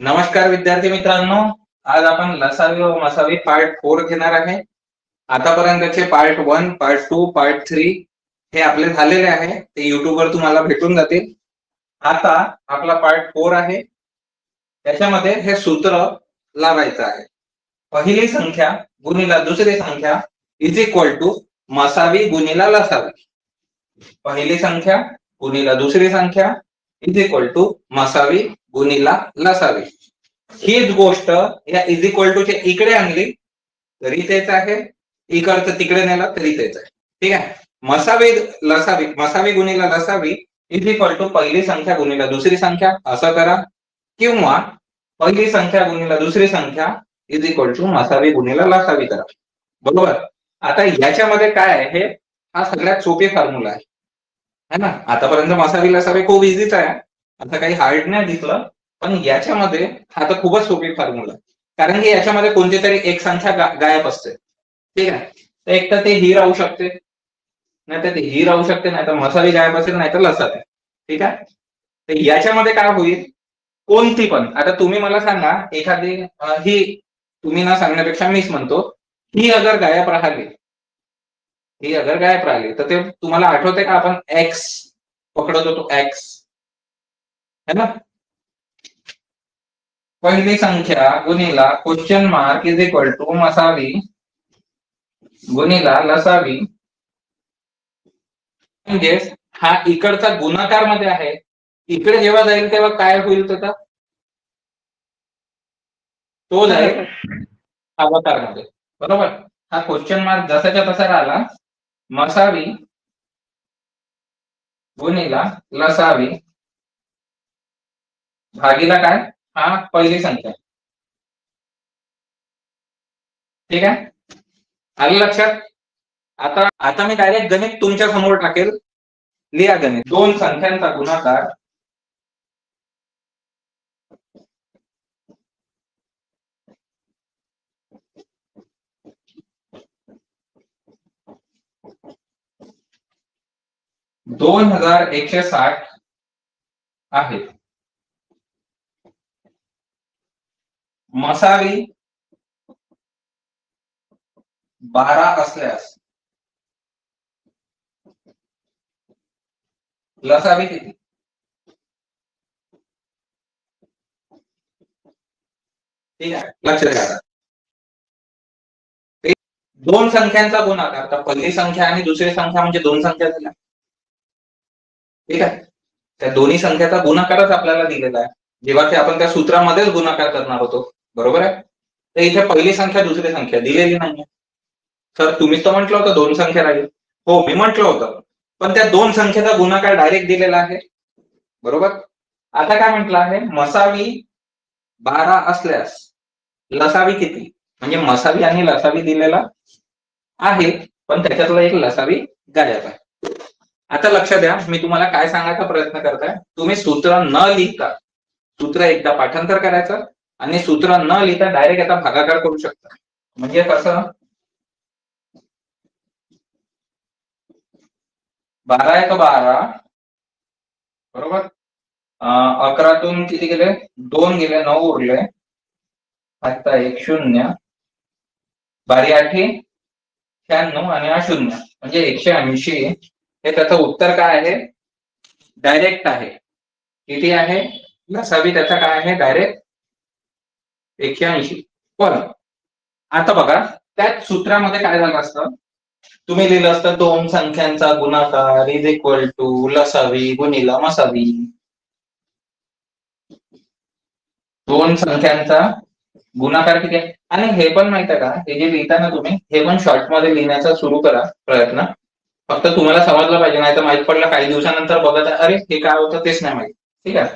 नमस्कार विद्यार्थी मित्रांनो, आज आपण लसावी व मसावी पार्ट 4 घेणार आहे. आतापर्यंतचे पार्ट 1, पार्ट 2, पार्ट 3 हे आपले झालेले आहे. ते YouTube वर तुम्हाला भेटून जातील. आता आपला पार्ट 4 आहे. त्याच्यामध्ये हे सूत्र लावायचं आहे. पहिली संख्या गुणिला दुसरी संख्या इज इक्वल टू मसावी गुणिला लसावी. पहिली संख्या गुणिला दुसरी संख्या इज इक्वल टू मसावी गुणिला लसावी. हीच गोष्ट या इज इक्वल टू च्या इकडे आणली तरी तेच आहे, इकडचं तिकडे नेला तरी तेच आहे. ठीक आहे. मसावी गुणिला लसावी इज इक्वल टू पहिली संख्या गुणिला दुसरी संख्या असं करा, किंवा पहिली संख्या गुणिला दुसरी संख्या इज इक्वल टू मसावी गुणिला लसावी करा. बरोबर. आता याच्यामध्ये काय आहे, हा सगळ्यात सोपी फॉर्म्युला आहे ना. आतापर्यंत मसावी लसावी खूप इझीच आहे, आता काही हार्ड नाही दिसलं. पण याच्यामध्ये हा तर खूपच सोपी फॉर्म्युला आहे, कारण की याच्यामध्ये कोणती तरी एक संख्या गायब असते. ठीक आहे. तर एक तर ते ही राहू शकते, नाही तर ही राहू शकते, नाही तर मसावी गायब असेल, नाही तर लसावी. ठीक आहे. तर याच्यामध्ये काय होईल, कोणती पण, आता तुम्ही मला सांगा एखादी ही, तुम्ही ना सांगण्यापेक्षा मीच म्हणतो, ही अगर गायब राहिली, तर ते तुम्हाला आठवते का, आपण एक्स पकडत होतो, एक्स है ना. पहिली संख्या गुणिला question mark is equal to मसावी गुणिला लसावी, म्हणजेच हा इकडचा गुणाकार मध्ये आहे, इकडे जेव्हा जाईल तेव्हा काय होईल, त्याचा तो जाईल भागाकार मध्ये. बरोबर. हा क्वेश्चन मार्क जसाच्या तसा राहिला, मसावी गुणिला लसावी भागीला काय, हा पहिली संख्या. ठीक आहे. आलं लक्षात. आता आता मी डायरेक्ट गणित तुमच्या समोर टाकेल. लिहा गणित. दोन संख्यांचा गुणाकार $2160 आहे. मसावी 12 असल्यास लसावी किती. ठीक आहे. लक्ष द्या. दोन संख्यांचा गुणाकार, तर पहिली संख्या आणि दुसरी संख्या म्हणजे दोन संख्या झाल्या. ठीक आहे. त्या दोन्ही संख्याचा गुणाकारच आपल्याला दिलेला आहे, जेव्हा की आपण त्या सूत्रामध्येच गुणाकार करणार होतो. बरोबर आहे. तर इथे पहिली संख्या दुसरी संख्या दिलेली नाही. सर तुम्हीच तर म्हटलं होतं दोन संख्या राहील. हो, मी म्हटलं होतं, पण त्या दोन संख्येचा गुणाकार डायरेक्ट दिलेला आहे. बरोबर. आता काय म्हटलं आहे, मसावी 12 असल्यास लसावी किती, म्हणजे मसावी आणि लसावी दिलेला आहे, पण त्याच्यातला एक लसावी गायब आहे. आता लक्ष द्या, मी तुम्हाला काय सांगायचा प्रयत्न करताय, तुम्ही सूत्र न लिहिता सूत्र एकदा पाठांतर करायचं आणि सूत्र न लिहिता डायरेक्ट आता भागाकार करू शकता. म्हणजे कसं, 12 एक 12, बरोबर. 11तून किती गेले, 2 गेले, 9 उरले, आता 1 0, बारी 8 96 आणि हा 0 म्हणजे 180. हे त्याचं उत्तर काय आहे, डायरेक्ट आहे. किती आहे लसावी, त्याचा काय आहे, डायरेक्ट 180. पण आता बघा, त्याच सूत्रामध्ये काय झालं असतं, तुम्ही लिहिलं असतं दोन संख्यांचा गुणाकार इज इक्वल टू लसावी गुणिला मसावी. दोन संख्यांचा गुणाकार किती आहे, आणि हे पण माहित आहे का, हे जे लिहिताना तुम्ही हे पण शॉर्ट मध्ये लिहिण्याचा सुरू करा प्रयत्न. फक्त तुम्हाला समजलं पाहिजे, नाही तर माहित पडलं काही दिवसानंतर बघत अरे हे काय होतं तेच नाही माहित. ठीक आहे.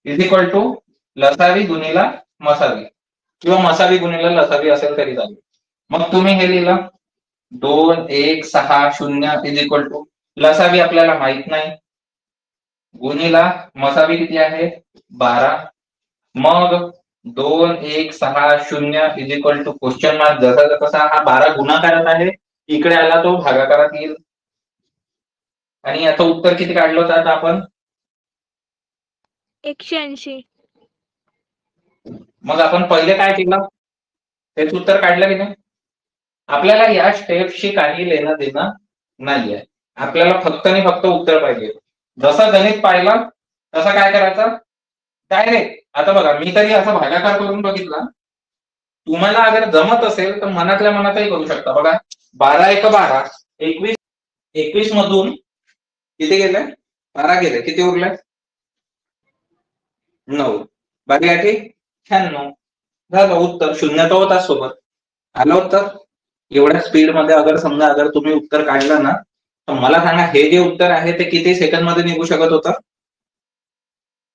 इज इक्वल टू लसावी गुणिला मसावी, किंवा मसावी गुणिला लसावी असेल तरी चालेल. मग तुम्ही हे लिहिलं 2160 इज इक्वल टू लसावी आपल्याला माहित नाही, गुणिला मसावी किती आहे 12. मग 2160 is equal to question mark, जसा तसा हा 12 गुणाकारात आहे, इकडे आला तो भागाकारात येईल. आणि याचं उत्तर किती काढलं होतं आता आपण, 180. मग आपण पहिले काय केलं, तेच उत्तर काढलं की नाही. आपल्याला या स्टेपशी काही लेणं देणं नाहीये, आपल्याला फक्त आणि फक्त उत्तर पाहिजे. जसं गणित पाहिलं तसं काय करायचं, डायरेक्ट. आता बघा, मी तरी असा भागाकार करून बघितला, तुम्हाला अगर जमत असेल तर मनातल्या मनातही करू शकता. बघा, 12 एक 12, 21, 21 मधून किती गेले, 12 गेले, किती उरले, 9, 12 आठी 96, झालं उत्तर. शून्य तर होता सोबत, आलं उत्तर. एवढ्या स्पीड मध्ये अगर समजा अगर तुम्ही उत्तर काढलं ना, तर मला सांगा हे जे उत्तर आहे ते किती सेकंड मध्ये निघू शकत होतं,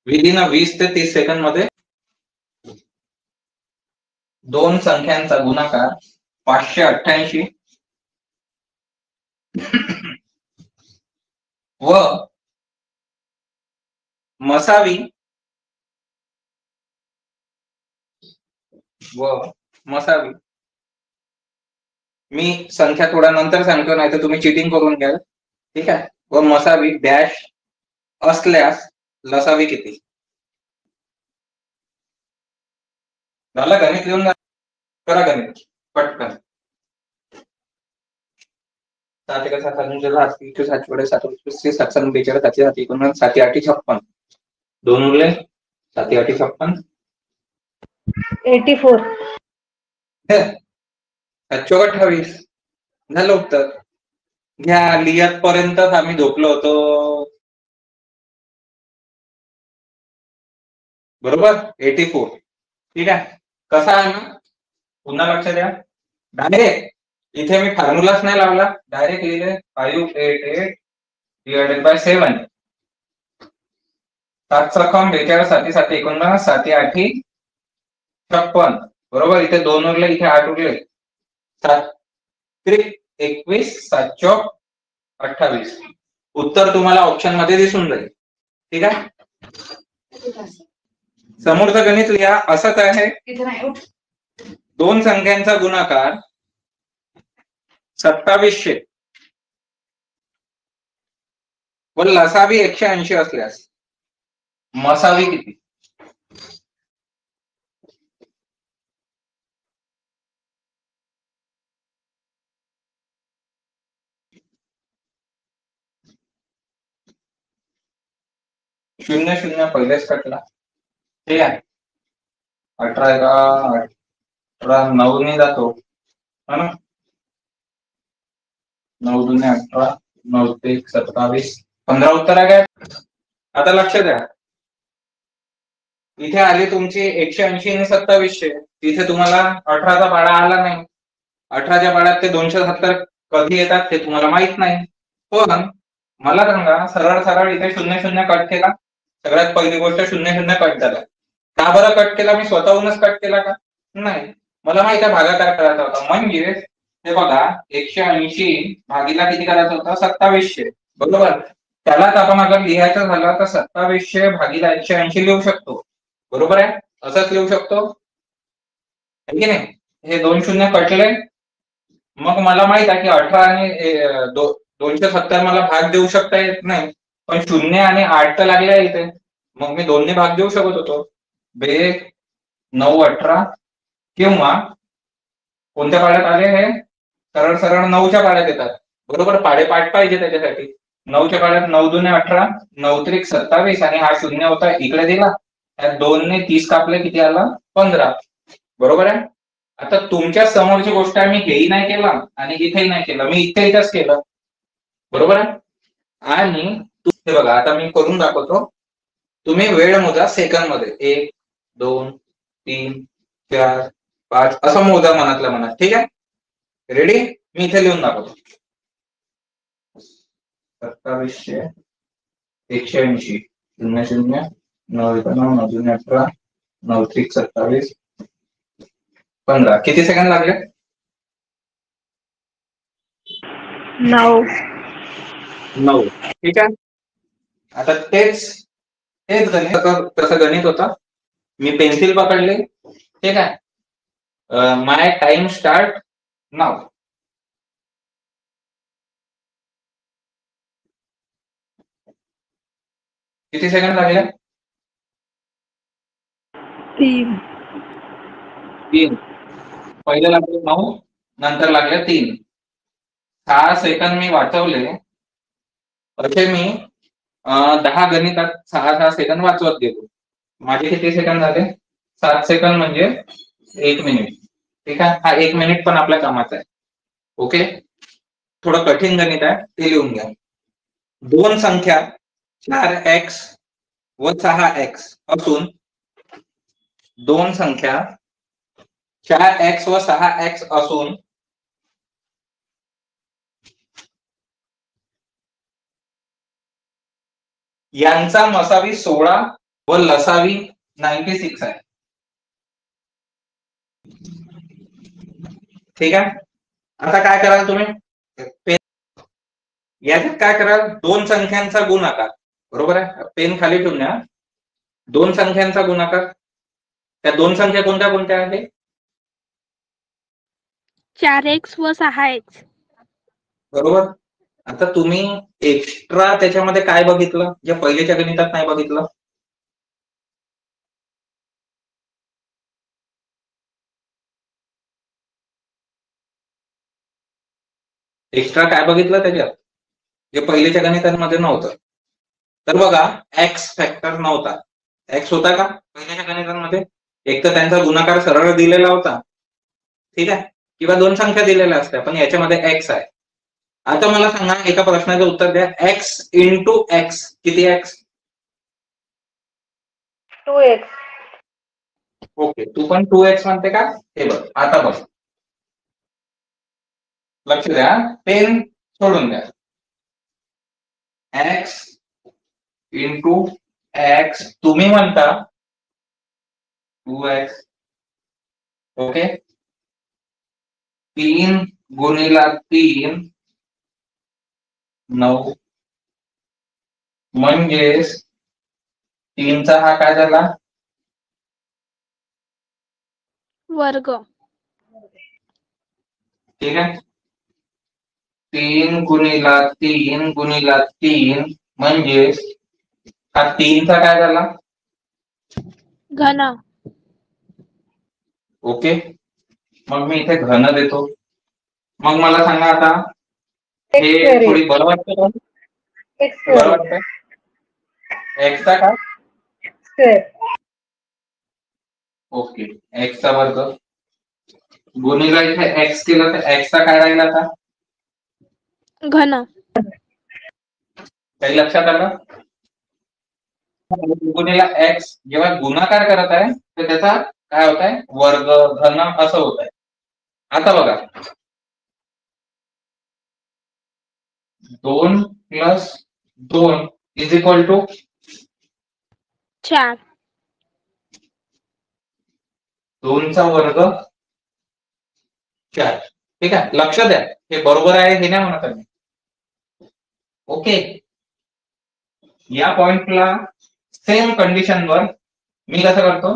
विदिन 20 ते 30 सेकंड मध्ये. दोन संख्यांचा गुणाकार 588 व मसावी मी संख्या थोडा नंतर सांगतो, नाही तर तुम्ही चिटिंग करून घ्याल. ठीक आहे. व मसावी डॅश असल्यास लसावी किती. झालं गणित लिहून करा गणित पटकन. 7 एका 7 7 7 7 7 7 42 7 7 59 7 8 56, दोन उरले, 7 8 56, 84. 728, झालं उत्तर. घ्या, लिहत पर्यंतच आम्ही झोपलो होतो, बरोबर. 84. ठीक आहे. कसा आहे ना, पुन्हा लक्ष द्या. डायरेक्ट इथे मी फॉर्म्युलाच नाही लावला, डायरेक्ट लिहिले 588 डिवायडेड बाय 7, 7 रक्कम 42 7 7 49 7 8 56, बरोबर. इथे 2 उरले, इथे 8 उरले, 7 21 7 चौक 28. उत्तर तुम्हाला ऑप्शन मध्ये दिसून जाईल. ठीक आहे. समोरचं गणित लिहा, असंच आहे. दोन संख्यांचा गुणाकार 2700 व लसावी 180 असल्यास मसावी किती. शून्य शून्य पहिलेच कटला. ठीक आहे. 18 एका 18 9 ने जातो, है ना. 9 दूने 18, 9 ते 27, 15 उत्तर आहे काय. आता लक्ष द्या, इथे आले तुमची 180 आणि 2700, तिथे तुम्हाला 18चा पाडा आला नाही. 18च्या पाड्यात ते 270 कधी येतात ते तुम्हाला माहित नाही. पण मला सांगा, सरळ सरळ इथे 0 0 कट केला. सगळ्यात पहिली गोष्ट 0 0 कट झाला. का बरं कट केला, मी स्वतःहूनच कट केला का, नाही. मला माहिती आहे भागाकार करायचा होता, म्हणजे हे बघा 180 भागीला किती करायचं होतं, 2700, बरोबर. त्यालाच आपण अगर लिहायचं झालं तर 2700 भागीला 180 लिहू शकतो, बरोबर आहे. असंच लिहू शकतो, है की नाही. हे 2 शून्य कटले, मग मला माहित आहे की 18 आणि 270 मला भाग देऊ शकता येत नाही, पण 0 आणि 8 तर लागले इथे, मग मी 2 ने भाग देऊ शकत होतो. 9 18, किंवा कोणत्या पाड्यात आले, हे सरळ सरळ 9च्या पाड्यात येतात, बरोबर. पाडेपाठ पाहिजे त्याच्यासाठी. 9च्या पाड्यात 9 दूने 18, 9 त्रिक 27, आणि हा 0 होता इकडे दिला, त्यात 2 ने 30 कापले, किती आला, 15, बरोबर आहे. आता तुमच्या समोरची गोष्ट आहे, मी हेही नाही केलं आणि इथेही नाही केलं, मी इथेच केलं, बरोबर आहे. आणि बघा, आता मी करून दाखवतो, तुम्ही वेळ मोजा सेकंद मध्ये, 1 2 3 4 5 असं मोजा मनातल्या मनात. ठीक आहे, रेडी. मी इथे लिहून दाखवतो, 2700 180 0 0 9 1 9 9 2 18 9 3 27 15, किती सेकंड लागले, 9. ठीक आहे. आता तेच गणित, कसं गणित होतं, मी पेन्सिल पकडले. ठीक आहे. माय टाइम स्टार्ट नाव. किती सेकंड लागले, 3. 3 पहिले लागले 9 नंतर लागले 3 6 सेकंद मी वाचवले असे मी 10 गणितात 6 सेकंद वाचवत गेलो. माझे किती सेकंद झाले 7 सेकंद म्हणजे 1 मिनिट. ठीक आहे, हा 1 मिनिट पण आपल्या कामाचा आहे. ओके, थोडं कठीण गणित आहे ते लिहून घ्या. दोन संख्या 4x व 6x असून दोन संख्या 4x व 6x असून यांचा मसावी 16 व लसावी 96 आहे. ठीक आहे, आता काय कराल तुम्ही याच्यात काय कराल, दोन संख्यांचा गुणाकार. बरोबर आहे, पेन खाली ठेवून द्या. दोन संख्यांचा गुणाकार, त्या दोन संख्या कोणत्या कोणत्या आहेत? 4x व 6x. बरोबर. आता तुम्ही एक्स्ट्रा त्याच्यामध्ये काय बघितलं जे पहिल्याच्या गणितात नाही बघितलं? एक्स्ट्रा काय बघितलं त्याच्यात जे पहिल्याच्या गणितांमध्ये नव्हतं? तर बघा, एक्स फॅक्टर नव्हता. एक्स होता का पहिल्याच्या गणितांमध्ये? एक तर त्यांचा गुणाकार सरळ दिलेला होता, ठीक आहे, किंवा दोन संख्या दिलेल्या असत्या, पण याच्यामध्ये एक्स आहे. आता मला सांगा, एका प्रश्नाचं उत्तर द्या, एक्स इंटू एक्स किती एक्स? 2x. ओके, तू पण 2x म्हणते का? हे बघ, आता बघ, लक्ष द्या, पेन सोडून द्या. एक्स इंटू एक्स तुम्ही म्हणता 2x. ओके, 3 गुणिला 3 9 म्हणजेच 3चा हा काय झाला वर्ग. ठीक आहे, 3 गुणिला 3 गुणिला 3 म्हणजेच हा 3चा काय झाला घन. ओके, मग मी इथे घन देतो. मग मला सांगा आता हे थोडी बरं वाटतं का? बरं वाटतं एक्सचा काय स्क्वेअर. ओके, एक्सचा वर्ग गुणिला इथे एक्स केलं तर एक्सचा काय राहील आता घन. काही लक्षात आलं? गुणिला एक्स जेव्हा गुणाकार करत आहे तर त्याचा काय होत आहे वर्ग घन असं होत आहे. आता बघा, 2 प्लस 2 इज इक्वल टू 4. 2चा वर्ग 4. ठीक आहे, लक्ष द्या, हे बरोबर आहे हे नाही म्हणत आहे. ओके, या पॉइंटला सेम कंडिशन वर मी कसं करतो,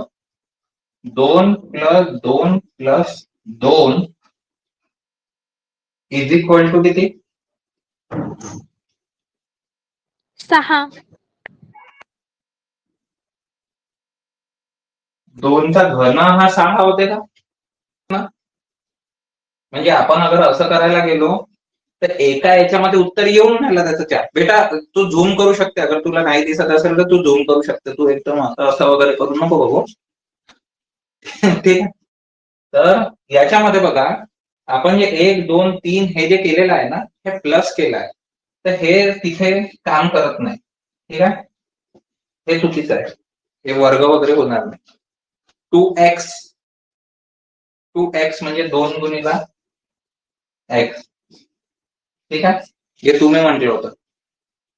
2 plus 2 plus 2 is equal to किती 6. 2चा घन हा 6 होते का? म्हणजे आपण अगर असं करायला गेलो तर एका याच्यामध्ये उत्तर येऊन राहिलं त्याचं 4. बेटा तू झूम करू शकते, अगर तुला नाही दिसत असेल तर तू झूम करू शकते, तू एकदम असं वगैरे करू नको बघू. ठीक आहे, तर याच्यामध्ये बघा, आपण जे 1 2 3 हे जे केलेलं आहे ना, हे प्लस केलं आहे, तर हे तिथे काम करत नाही. ठीक आहे, हे चुकीचं आहे, हे वर्ग वगैरे होणार नाही. 2x म्हणजे 2 गुणिला x. ठीक आहे, हे तुम्ही म्हटलं होतं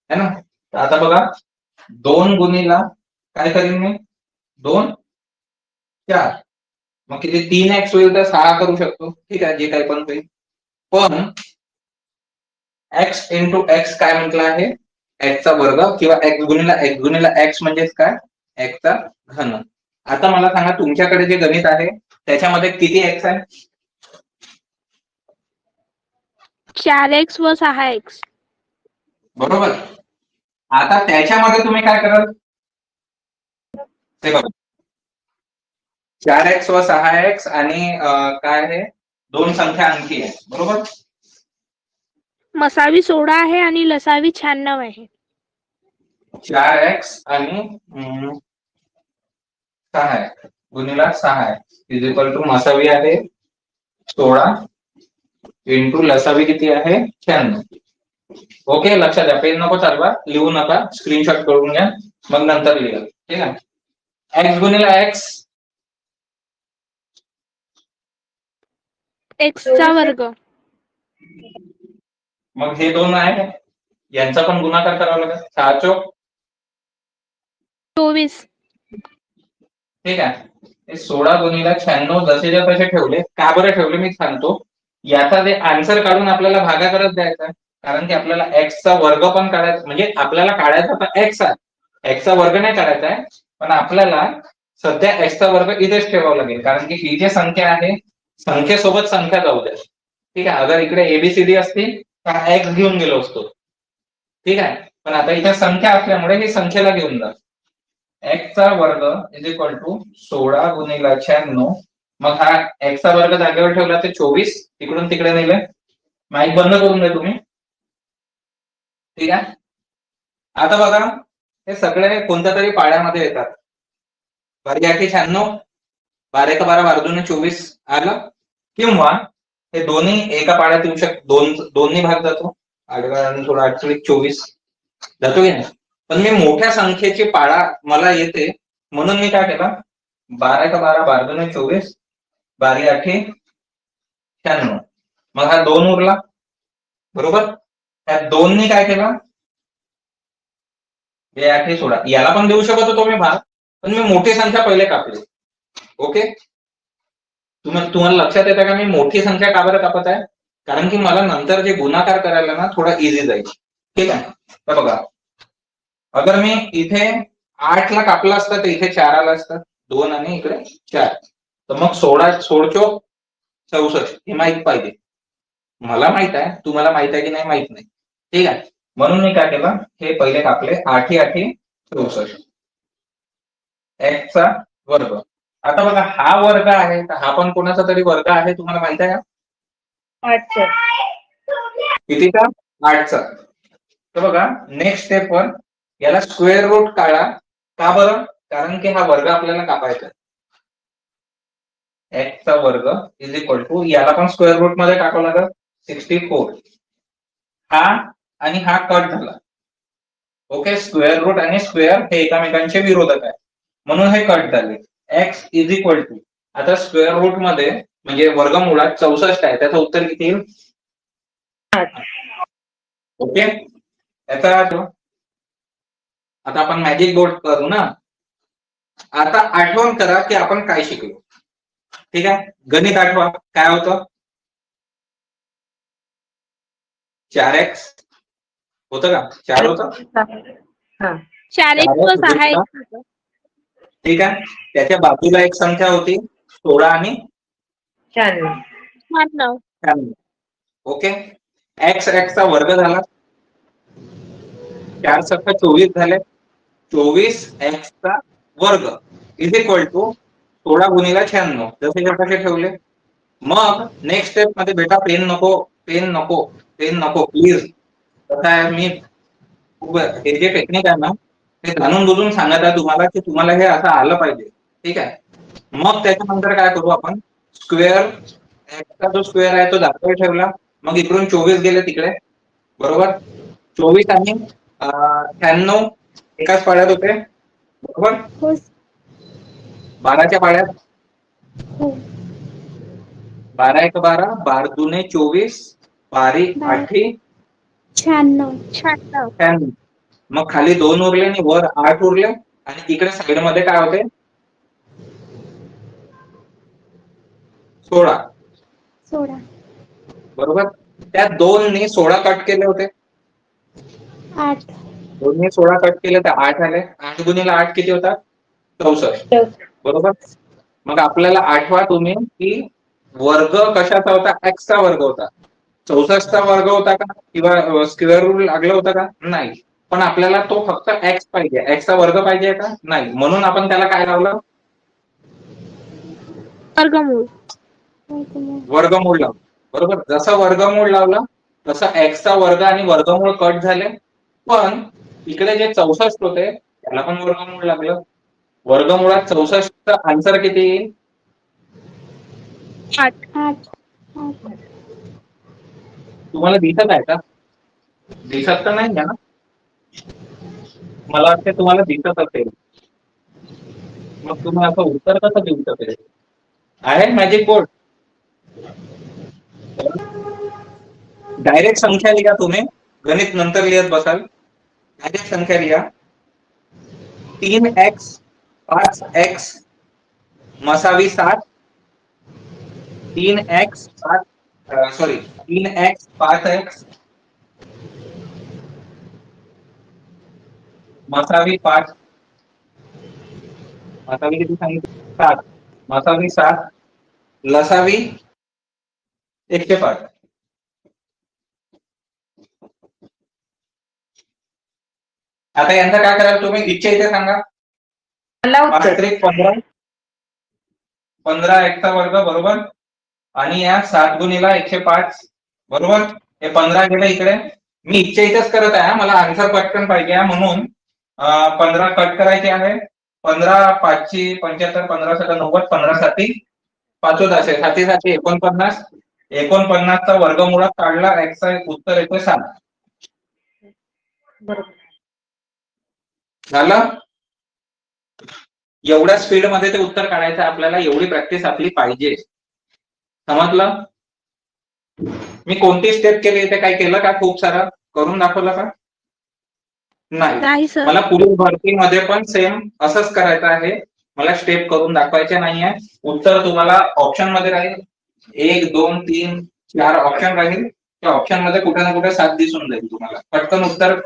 है ना. आता बघा, 2 गुणिला काय करीन मी 2 4, मग किती 3x होईल तर 6 करू शकतो. ठीक आहे, जे काही पण होईल, पण x इंटू एक्स काय म्हटलं आहे x चा वर्ग किंवा x गुणिला x म्हणजेच काय x चा घन. आता मला सांगा, तुमच्याकडे जे गणित आहे त्याच्यामध्ये किती x आहे? 4x व 6x. बरोबर. आता त्याच्यामध्ये तुम्ही काय कराल ते बघा, 4x व 6x आणि काय आहे, दोन संख्या आणखी आहे, बरोबर. मसावी 16 आहे आणि लसावी 96 आहे. 4x आणि 6 गुणिला 6 इज इक्वल टू मसावी आहे 16 इंटू लसावी किती आहे 96. ओके, लक्षात द्या, पेन नको चालवा, लिहू नका, स्क्रीनशॉट करून घ्या, मग नंतर लिहा. ठीक आहे. x गुणिला x, एक्सचा वर्ग. मग हे दोन आहे, यांचा पण गुणाकार करावा लागेल. 6 चौक 24. ठीक आहे. 16 गुणिला 96 जसेच्या तसे ठेवले. का बरं ठेवले मी सांगतो. याचा ते आन्सर काढून आपल्याला भागाकारच द्यायचा, कारण की आपल्याला एक्सचा वर्ग पण काढायचा, म्हणजे आपल्याला काढायचा तर एक्स आहे, एक्सचा वर्ग नाही काढायचा आहे, पण आपल्याला सध्या एक्सचा वर्ग इथेच ठेवावा लागेल, कारण की ही जी संख्या आहे संख्येसोबत संख्या जाऊ द्या. ठीक आहे. अगर इकडे एबीसीडी असतील तर एक्स घेऊन गेलो असतो. ठीक आहे. पण आता इथे संख्या असल्यामुळे ही संख्येला घेऊन जा. एक्सचा वर्ग इज इक्वल टू 16 गुणिला 96. मग हा एक्सचा वर्ग जागेवर ठेवला ते 24, तिकडून तिकडे नेले. माईक बंद करून द्या तुम्ही. ठीक आहे. आता बघा, हे सगळे कोणत्या तरी पाड्यामध्ये येतात. 12×8 96, 12×1 12 12 24 आलं, किंवा हे दोन्ही एका पाड्यात येऊ शकतात, दोन्ही भाग जातो. 8 थोडा 8 24 जातो की नाही. पण मी मोठ्या संख्येची पाडा मला येते, म्हणून मी काय केलं, 12×12 12 2 24 12×8 96. मग हा 2 उरला, बरोबर. त्या 2नी काय केलं, 8 सोडा, याला पण देऊ शकत होतो मी भाग, पण मी मोठी संख्या पहिले कापली. ओके, तुम्हाला लक्षात येतं का मी मोठी संख्या का बरं कापत आहे, कारण की मला नंतर जे गुणाकार करायला ना थोडा इझी जाईल. ठीक आहे. तर बघा, अगर मी इथे 8 ला कापला असता तर इथे 4 आला असता, 2 आणि इकडे 4, तर मग 16 16 64 हे माहित पाहिजे. मला माहित आहे, तुम्हाला माहित आहे की नाही माहित नाही. ठीक आहे. म्हणून मी काय केलं, हे पहिले कापले 8 8 64 एक्सचा वर्ग. आता बघा, हा वर्ग आहे तर हा पण कोणाचा तरी वर्ग आहे, तुम्हाला माहित आहे का? 8चा. कितीचा? 8चा. तर बघा, नेक्स्ट स्टेपवर याला स्क्वेअर रूट काढा. का बरं? कारण की हा वर्ग आपल्याला कापायचा आहे. एक्सचा वर्ग इज इक्वल टू, याला पण स्क्वेअर रूट मध्ये टाकावं लागेल 64. हा आणि हा कट झाला. ओके, स्क्वेअर रूट आणि स्क्वेअर हे एकमेकांचे विरोधक आहे, म्हणून हे कट झाले. एक्स इज इक्वल टू, आता स्क्वेअर रूट मध्ये म्हणजे वर्गमुळात 64 आहे, त्याचं उत्तर किती येईल? 8. ओके, याचा आता आपण मॅजिक बोर्ड करू ना. आता आठवण करा की आपण काय शिकलो. ठीक आहे. गणित आठवा, काय होतं? 4x होतं का? 4 होतं. 4x व 6x. ठीक आहे. त्याच्या बाजूला एक संख्या होती 16 आणि 96. ओके, एक्स चा वर्ग झाला, 4 7 24 झाले. 24 एक्स चा वर्ग इज इक्वल टू 16 गुणिला 96, जसे कसे ठेवले. मग नेक्स्ट स्टेप मध्ये बेटा पेन नको, पेन नको, पेन नको प्लीज. कसं आहे, मी हे जे टेक्निक आहे ना ते जाणून बुजून सांगत आहे तुम्हाला की तुम्हाला हे असं आलं पाहिजे. ठीक आहे. मग त्याच्यानंतर काय करू आपण, स्क्वेअर, एक्सचा जो स्क्वेअर आहे तो दाखवून ठेवला. मग इकडून 24 गेले तिकडे, बरोबर. 24 आणि 96 एकाच पाड्यात होते, बरोबर. 12च्या पाड्यात 12 1 12 12 2 24 12 8 96. मग खाली 2 उरले आणि वर 8 उरले, आणि तिकडे साइड मध्ये काय होते 16, बरोबर. त्या 2नी 16 कट केले होते, 8. 2नी 16 कट केले तर 8 आले. 8 गुणिला 8 किती होता? 64, बरोबर. मग आपल्याला आठवा तुम्ही की वर्ग कशाचा होता? एक्सचा वर्ग होता. 64चा वर्ग होता का, किंवा स्क्वेअर रूट लागलं होतं का? नाही. पण आपल्याला तो फक्त एक्स पाहिजे, एक्सचा वर्ग पाहिजे का? नाही. म्हणून आपण त्याला काय लावलं? वर्गमूळ. वर्गमूळ लावलं. बरोबर, जसं वर्गमूळ लावलं तसं एक्सचा वर्ग आणि वर्गमूळ कट झाले, पण इकडे जे 64 होते त्याला पण वर्गमूळ लागलं. वर्गमुळात 64चा आन्सर किती येईल? 8. तुम्हाला दिसत आहे का? दिसत तर नाही ना? मला वाटतं तुम्हाला दिसत असेल. मग तुम्ही असं उत्तर कसं देऊ शकेल? आहे मॅजिक बोर्ड? डायरेक्ट संख्या लिहा तुम्ही, गणित नंतर लिहत बसाल. डायरेक्ट संख्या लिहा. 3x 5x मसावी 7. 3x 5x मसावी 5. मसावी किती सांगितलं? 7. मसावी 7 लसावी 105. आता यांचं काय कराल तुम्ही? इच्छा इथे सांगा. 5×15 15 x चा वर्ग बरोबर, आणि या 7 गुणिला 105 बरोबर. हे 15 गेलं इकडे. मी इच्छा इथेच करत आहे, मला आन्सर पटकन पाहिजे म्हणून 15 कट करायचे आहे. 15 5 75 15 7 90 15 7 5 7 7 49. 49चा वर्गमुळात काढला x चा उत्तर येतोय 7. बरोबर झालं. एवढ्या स्पीड मध्ये ते उत्तर काढायचं आपल्याला, एवढी प्रॅक्टिस आपली पाहिजे. समजलं? मी कोणती स्टेप केली इथे? काय केलं का? खूप सारं करून दाखवलं का? नाही सर. मला पुढील भरतीमध्ये पण सेम असंच करायचं आहे. मला स्टेप करून दाखवायचे नाहीये. उत्तर तुम्हाला ऑप्शन मध्ये राहील. 1 2 3 4 ऑप्शन राहील. त्या ऑप्शन मध्ये कुठे ना कुठे 7 दिसून जाईल तुम्हाला. पटकन उत्तर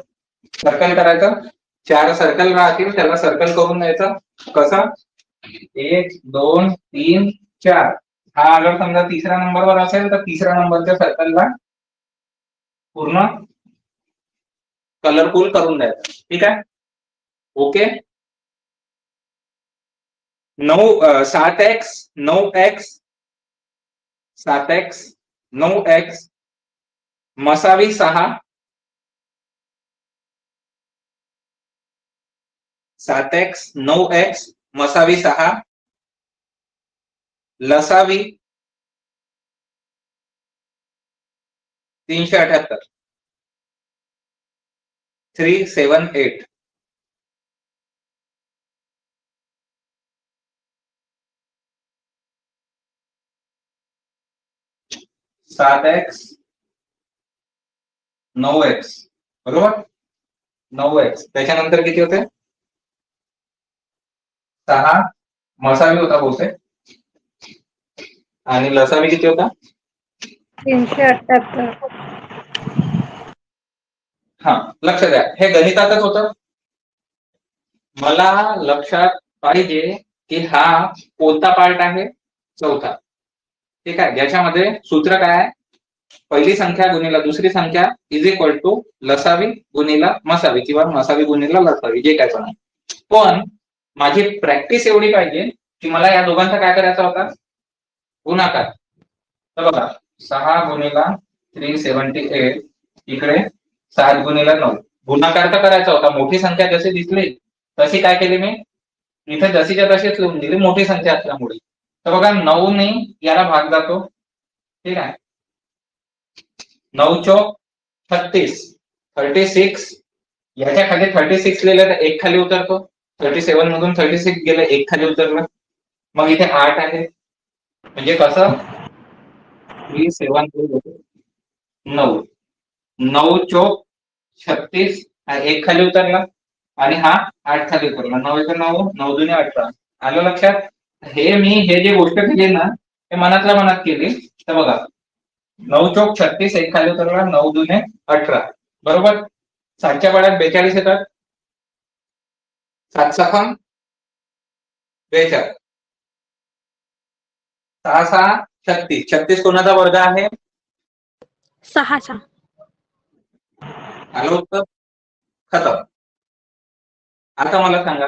सर्कल करायचं. 4 सर्कल राहतील, त्याला सर्कल करून द्यायचं. कसं? 1 2 3 4. हा अगर समजा तिसऱ्या नंबरवर असेल तर तिसऱ्या नंबरच्या सर्कलला पूर्ण कलरफुल करून द्यायचं. ठीक आहे? Okay. 7x 9x 7x 9x मसावी 6. 7x 9x मसावी 6 लसावी 378. 378. सात एक्स 9x बरोबर. 9x त्याच्यानंतर किती होते? 6 मसावी होता बहुतेक, आणि लसावी किती होता? 378. हा, लक्ष द्या, हे गणितातच होतं. मला लक्षात पाहिजे की हा कोणता पार्ट आहे? चौथा. ठीक आहे. ज्याच्यामध्ये सूत्र काय आहे? पहिली संख्या गुणिला दुसरी संख्या इज इक्वल टू लसावी गुणिला मसावी किंवा मसावी गुणिला लसावी, जे काय पण आहे. पण माझी प्रॅक्टिस एवढी पाहिजे की मला या दोघांचा काय करायचा होता? गुणाकार. तर बघा, 6 गुणिला 378 इकडे 7 गुणिला 9. गुणाकार तर करायचा होता. मोठी संख्या जशी दिसली तशी काय केली मी? इथे जशीच्या तशीच लिहून दिली, मोठी संख्या असल्यामुळे. तर बघा, 9 ने याला भाग जातो. ठीक आहे. 9 चौक 36. 36 याच्या खाली 36 लिहिलं तर 1 खाली उतरतो. 37 मधून 36 गेलं, 1 खाली उतरलं. मग इथे 8 आहे. म्हणजे कसं? 3 7 9. 9 चौक 36 1 खाली उतरला, आणि हा 8 खाली उतरला. 9 1 9 9 दुने 18. आलं लक्षात? हे जे गोष्ट केली ना, ते मनातल्या मनात केली. तर बघा, 9 चौक 36 1 खाली उतरला, 9 दुने 18 बरोबर. 7च्या पाड्यात 42 येतात. 7 6 42. 6 6 36. 36 कोणाचा वर्ग आहे? 6चा. आलं उत्तर? खतम. आता मला सांगा,